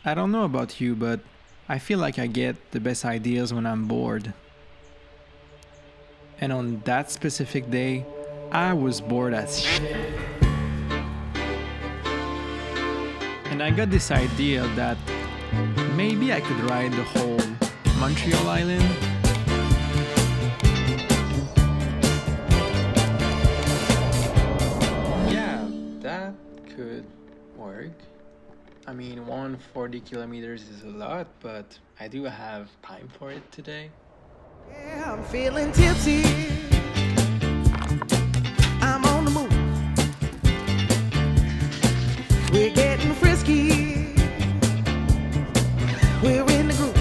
I don't know about you, but I feel like I get the best ideas when I'm bored. And on that specific day, I was bored as shit. And I got this idea that maybe I could ride the whole Montreal Island. Yeah, that could work. I mean, 140 kilometers is a lot, but I do have time for it today. Yeah, I'm feeling tipsy. I'm on the move. We're getting frisky. We're in the groove.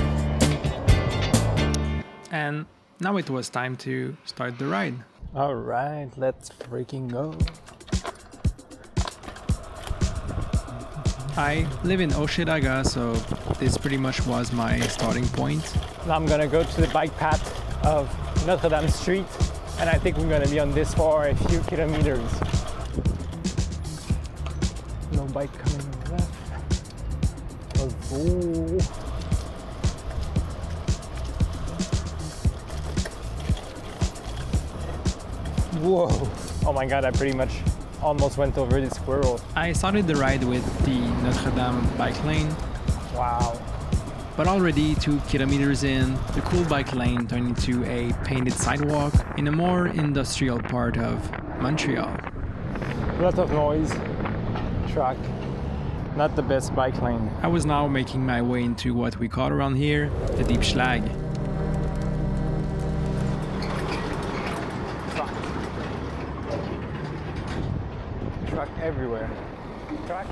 And now it was time to start the ride. All right, let's freaking go. I live in Hochelaga, so this pretty much was my starting point. Now I'm gonna go to the bike path of Notre Dame Street, and I think we're gonna be on this for a few kilometers. No bike coming on the left. Oh. Whoa! Oh my god, I pretty much almost went over the squirrel. I started the ride with the Notre Dame bike lane. Wow. But already 2 kilometers in, the cool bike lane turned into a painted sidewalk in a more industrial part of Montreal. Lot of noise. Truck. Not the best bike lane. I was now making my way into what we call around here the deep schlag. Truck everywhere. Truck.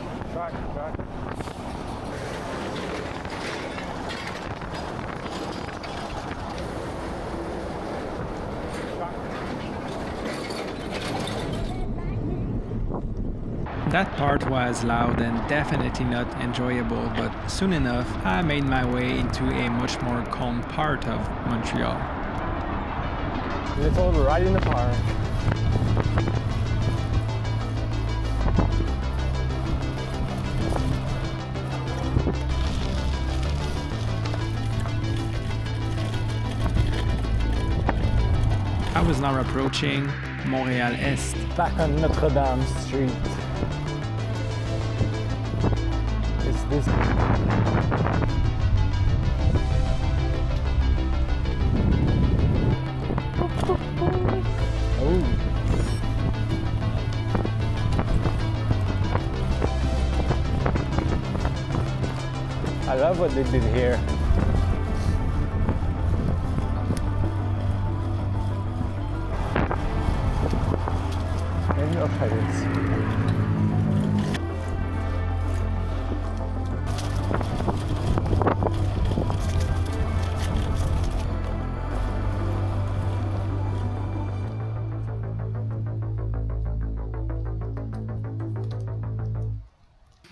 That part was loud and definitely not enjoyable, but soon enough I made my way into a much more calm part of Montreal. Little ride in the park. I was now approaching Montreal-Est. Back on Notre Dame Street. Is this? Oh. I love what they did here.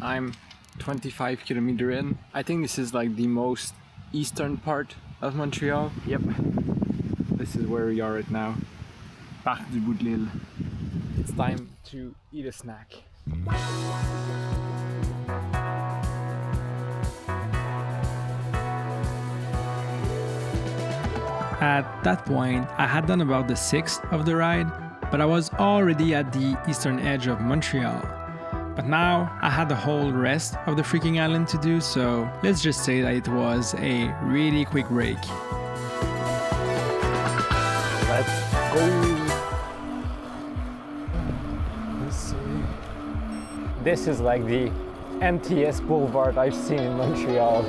I'm 25 kilometers in. I think this is like the most eastern part of Montreal. Yep. This is where we are right now. Parc du Bout de l'Île. It's time to eat a snack. At that point, I had done about the sixth of the ride, but I was already at the eastern edge of Montreal. But now I had the whole rest of the freaking island to do, so let's just say that it was a really quick break. Let's go. This is like the emptiest boulevard I've seen in Montreal.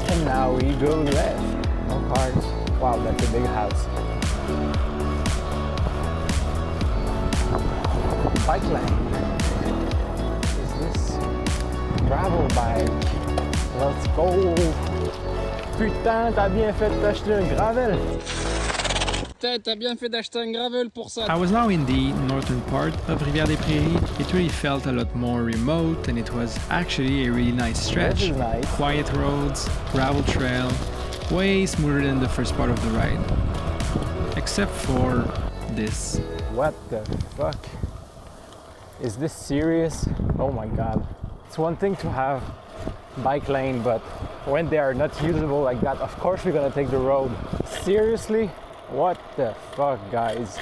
And now we go left. No cars. Wow, that's a big house. Bike lane. Is this gravel bike? Let's go. Putain, t'as bien fait d'acheter un gravel. T'as bien fait d'acheter un gravel pour ça. I was now in the northern part of Rivière-des-Prairies. It really felt a lot more remote, and it was actually a really nice stretch. This is nice. Quiet roads, gravel trail, way smoother than the first part of the ride. Except for this. What the fuck? Is this serious? Oh my god. It's one thing to have bike lane, but when they are not usable like that, of course we're gonna take the road. Seriously? What the fuck, guys?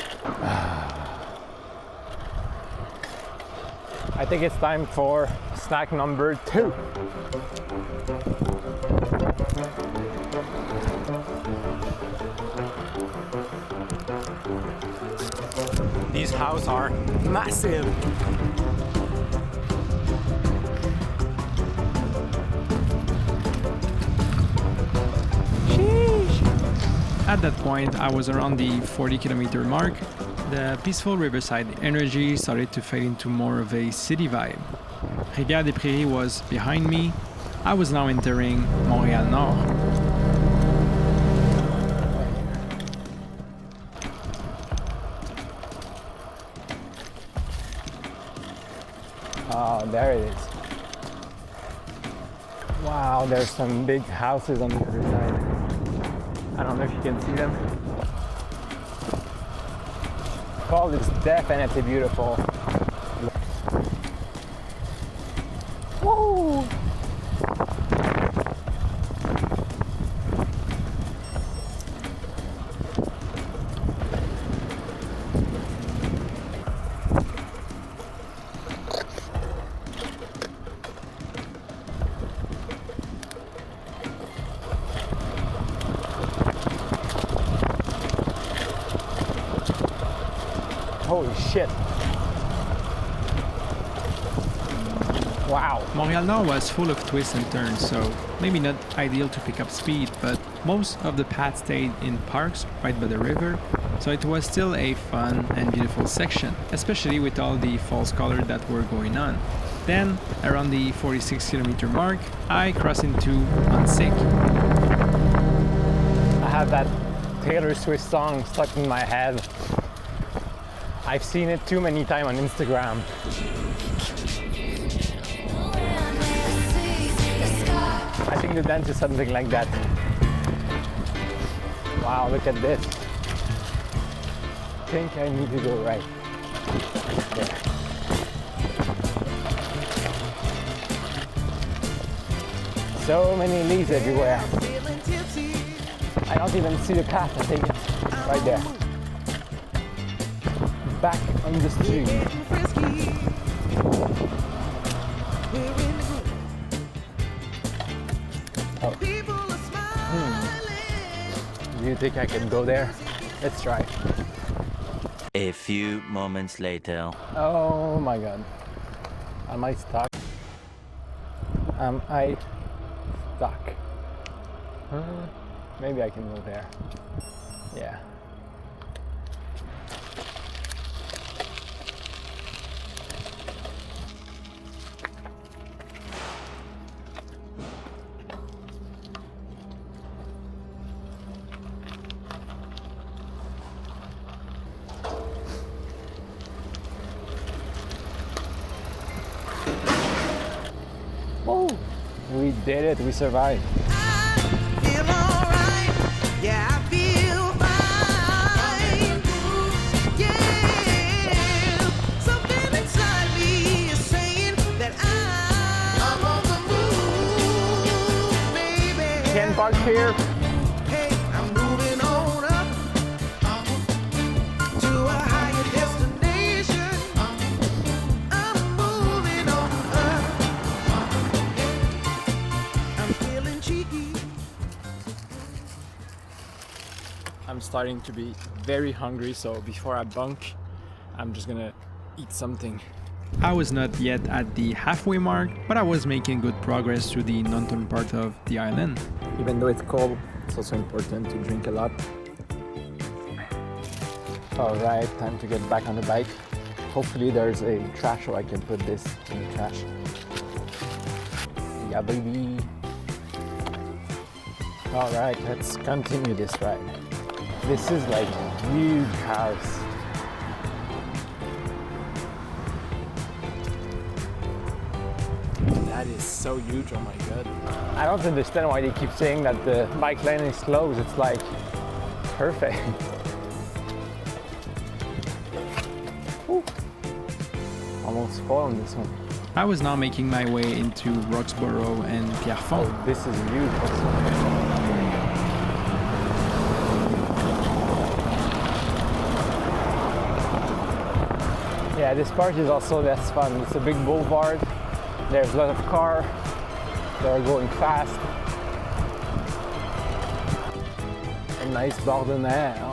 I think it's time for snack number 2. These houses are massive. At that point, I was around the 40-kilometer mark. The peaceful riverside energy started to fade into more of a city vibe. Rivière-des-Prairies was behind me. I was now entering Montreal-Nord. Oh, there it is. Wow, there's some big houses on the other side. I don't know if you can see them. Fall is definitely beautiful. Whoa! Holy shit. Wow. Montreal-Nord was full of twists and turns, so maybe not ideal to pick up speed, but most of the path stayed in parks right by the river, so it was still a fun and beautiful section, especially with all the false colors that were going on. Then, around the 46-kilometer mark, I crossed into Ahuntsic. I have that Taylor Swift song stuck in my head. I've seen it too many times on Instagram. I think the dance is something like that. Wow, look at this. I think I need to go right. There. So many leaves everywhere. I don't even see the path, I think it's right there. Back on the street. Oh. Do you think I can go there? Let's try. A few moments later. Oh my god. Am I stuck? Am I stuck? Maybe I can go there. Yeah. Oh, we did it, we survived. Feel alright, yeah, I feel fine. Yeah, something inside me is saying that I'm on the move, baby. Can't park here. Hey, I'm moving on up to a higher destination. I'm moving on up. I'm feeling cheeky. I'm starting to be very hungry, so before I bunk, I'm just gonna eat something. I was not yet at the halfway mark, but I was making good progress through the northern part of the island. Even though it's cold, it's also important to drink a lot. Alright, time to get back on the bike. Hopefully there's a trash so I can put this in the trash. Yeah, baby. Alright, let's continue this ride. This is like a huge house. That is so huge, oh my god. I don't understand why they keep saying that the bike lane is closed. It's like perfect. Ooh. almost fall on this one. I was now making my way into Roxboro and Pierrefonds. Oh, this is huge also. Yeah, this part is also less fun. It's a big boulevard. There's a lot of cars. They're going fast. A nice bord de mer.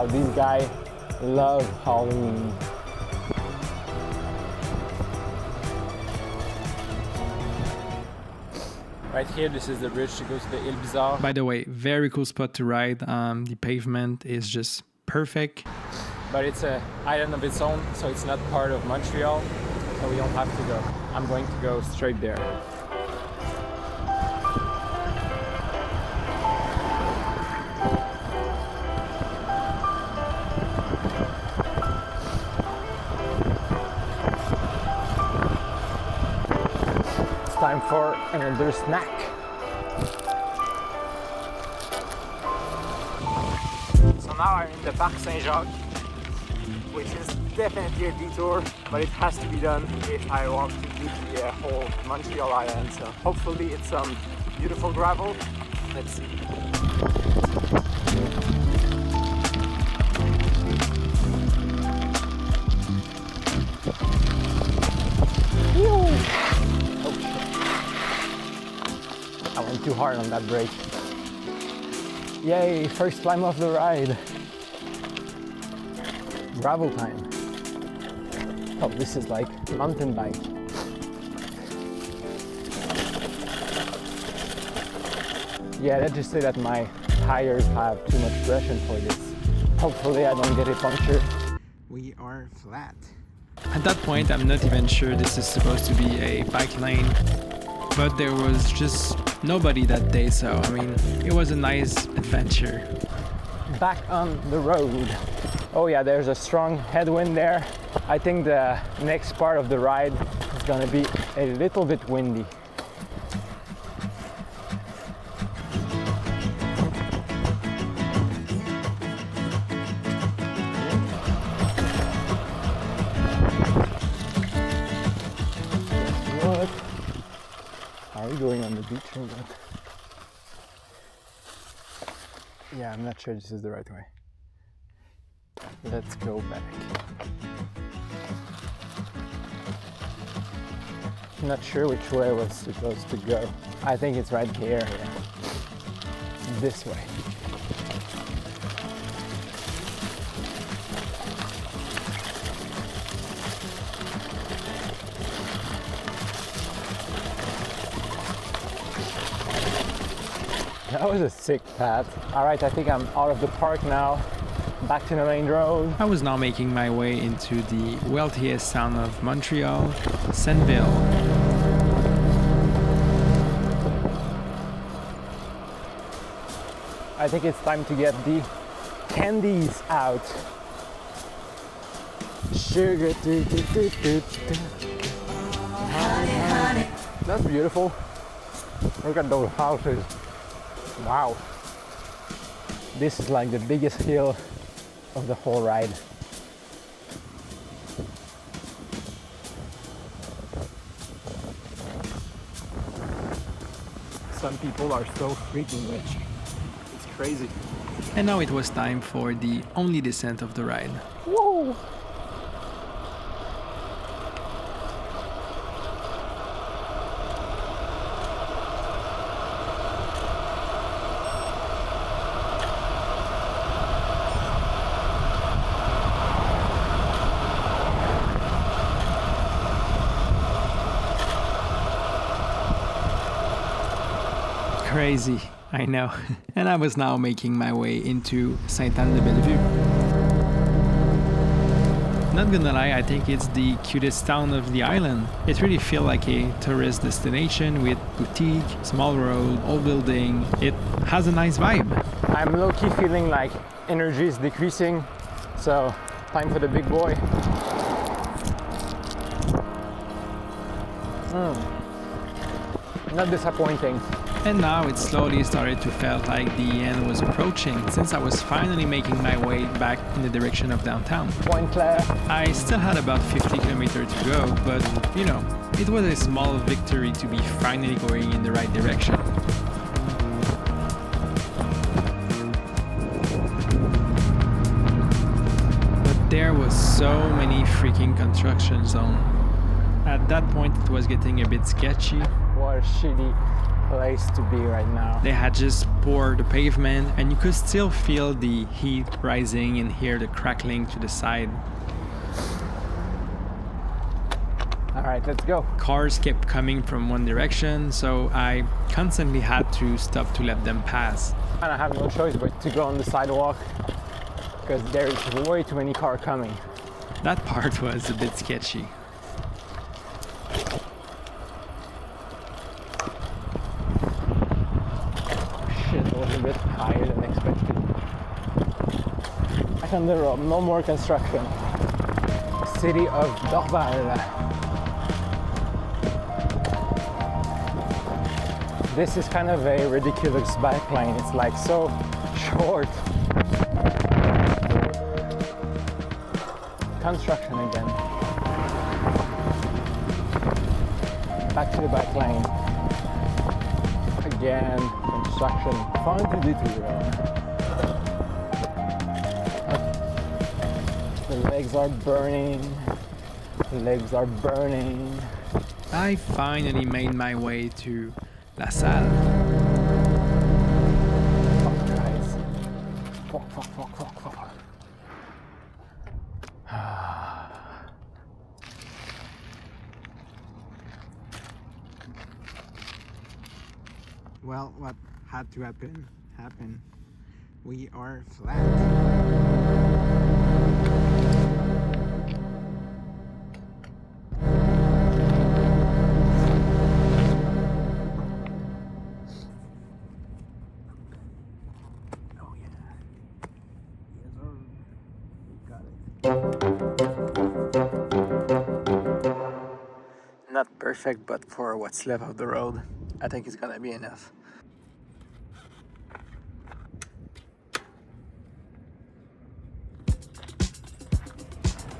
These guys love Halloween. Right here, this is the bridge that goes to the Ile Bizarre. By the way, very cool spot to ride. The pavement is just perfect. But it's an island of its own, so it's not part of Montreal, so we don't have to go. I'm going to go straight there. Time for another snack. So now I'm in the Parc Saint-Jacques, which is definitely a detour, but it has to be done if I want to do the whole Montreal Island. So hopefully it's some beautiful gravel. Let's see. I went too hard on that brake. Yay, first climb of the ride. Gravel time. Oh, this is like mountain bike. Yeah, let's just say that my tires have too much pressure for this. Hopefully I don't get a puncture. We are flat. At that point, I'm not even sure this is supposed to be a bike lane, but there was just nobody that day, so I mean, it was a nice adventure. Back on the road. Oh yeah, there's a strong headwind there. I think the next part of the ride is gonna be a little bit windy. What? Are we going on the beach or what? Yeah, I'm not sure this is the right way. Let's go back. I'm not sure which way I was supposed to go. I think it's right here. Yeah. This way. That was a sick path. All right, I think I'm out of the park now. Back to the main road. I was now making my way into the wealthiest town of Montreal, Senneville. I think it's time to get the candies out. Sugar, honey. That's beautiful. Look at those houses. Wow. This is like the biggest hill of the whole ride. Some people are so freaking rich. It's crazy. And now it was time for the only descent of the ride. Whoa! Crazy, I know. And I was now making my way into Sainte-Anne-de-Bellevue. Not gonna lie, I think it's the cutest town of the island. It really feels like a tourist destination with boutique, small road, old building. It has a nice vibe. I'm low-key feeling like energy is decreasing, so time for the big boy. Not disappointing. And now it slowly started to feel like the end was approaching since I was finally making my way back in the direction of downtown. Pointe-Claire. I still had about 50 kilometers to go, but you know, it was a small victory to be finally going in the right direction. But there was so many freaking construction zones. At that point it was getting a bit sketchy. What a shitty place to be right now. They had just poured the pavement and you could still feel the heat rising and hear the crackling to the side. Alright, let's go. Cars kept coming from one direction, so I constantly had to stop to let them pass. And I have no choice but to go on the sidewalk because there is way too many cars coming. That part was a bit sketchy. Shit, it was a bit higher than expected. Back on the road, no more construction. City of Dorval. This is kind of a ridiculous bike lane. It's like so short. Construction again. Back to the bike lane. Again, construction. Fun to do to the legs are burning. The legs are burning. I finally made my way to LaSalle. Fuck, guys. Fuck. Well, what had to happen, happened. We are flat. Not perfect, but for what's left of the road, I think it's gonna be enough.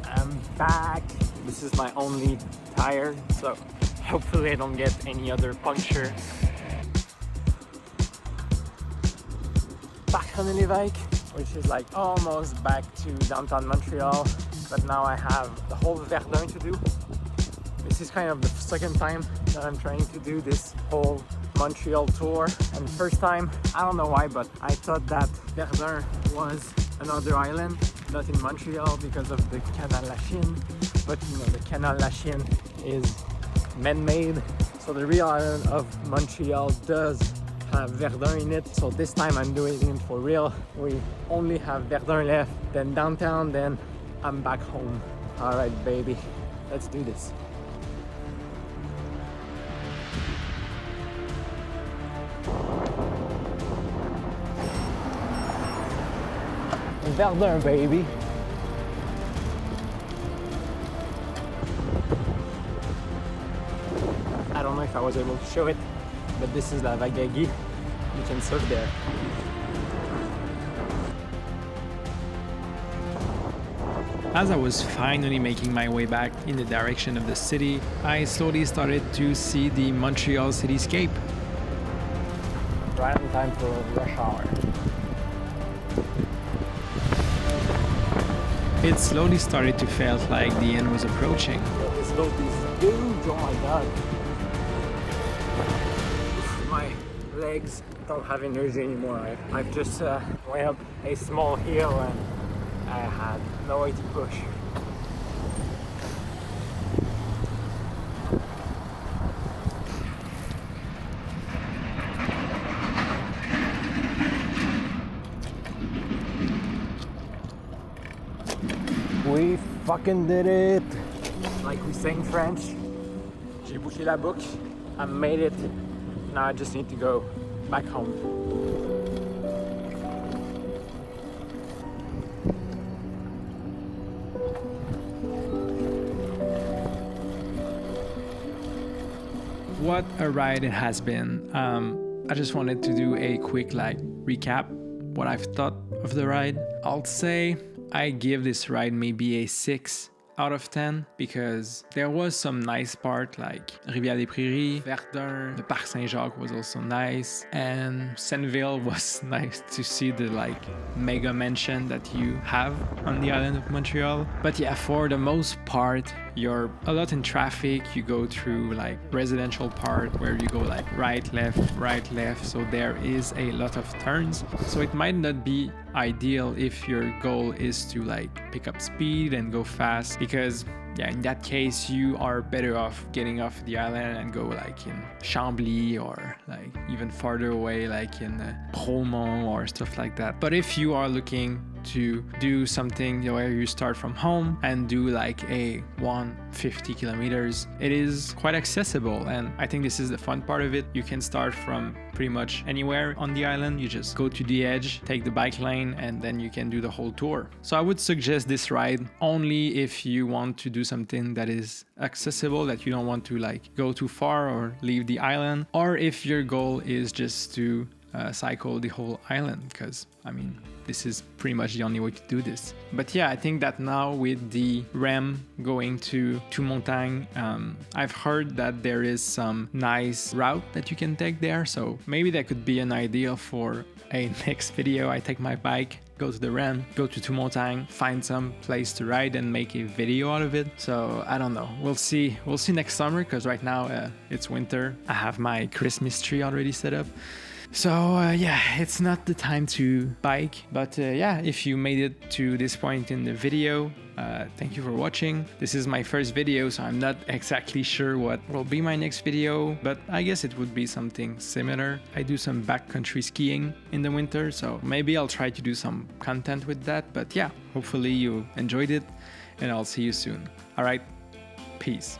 I'm back. This is my only tire, so hopefully I don't get any other puncture. Back on the bike, which is like almost back to downtown Montreal, but now I have the whole Verdun to do. This is kind of the second time that I'm trying to do this whole Montreal tour, and the first time, I don't know why, but I thought that Verdun was another island, not in Montreal because of the Canal La Chine, but you know, the Canal La Chine is man-made, so the real island of Montreal does have Verdun in it, so this time I'm doing it for real. We only have Verdun left, then downtown, then I'm back home. Alright baby, let's do this. Verdun, baby. I don't know if I was able to show it, but this is La Vagagi. You can surf there. As I was finally making my way back in the direction of the city, I slowly started to see the Montreal cityscape. Right on time for rush hour. It slowly started to feel like the end was approaching. This boat is huge, oh my god. My legs don't have energy anymore. I've just went up a small hill and I had no way to push. We fucking did it! Like we say in French, j'ai bouclé la boucle. I made it. Now I just need to go back home. What a ride it has been. I just wanted to do a quick recap what I've thought of the ride. I'll say I give this ride maybe a 6 out of 10 because there was some nice part like Rivière-des-Prairies, Verdun, the Parc Saint-Jacques was also nice, and Senneville was nice to see the mega mansion that you have on the island of Montreal. But yeah, for the most part, you're a lot in traffic. You go through residential part where you go right, left. So there is a lot of turns. So it might not be ideal if your goal is to pick up speed and go fast, because yeah, in that case you are better off getting off the island and go in Chambly or even farther away in Bromont or stuff like that. But if you are looking to do something where you start from home and do a 150 kilometers, it is quite accessible, and I think this is the fun part of it. You can start from pretty much anywhere on the island. You just go to the edge, take the bike lane, and then you can do the whole tour. So I would suggest this ride only if you want to do something that is accessible, that you don't want to go too far or leave the island, or if your goal is just to cycle the whole island, because I mean this is pretty much the only way to do this. But yeah, I think that now with the REM going to Montagne, I've heard that there is some nice route that you can take there, so maybe that could be an idea for a next video. I take my bike, go to the REM, go to Montagne, find some place to ride and make a video out of it. So I don't know, we'll see next summer, because right now it's winter. I have my Christmas tree already set up. So yeah, it's not the time to bike, but yeah, if you made it to this point in the video, thank you for watching. This is my first video, so I'm not exactly sure what will be my next video, but I guess it would be something similar. I do some backcountry skiing in the winter, so maybe I'll try to do some content with that. But yeah, hopefully you enjoyed it, and I'll see you soon. All right, peace.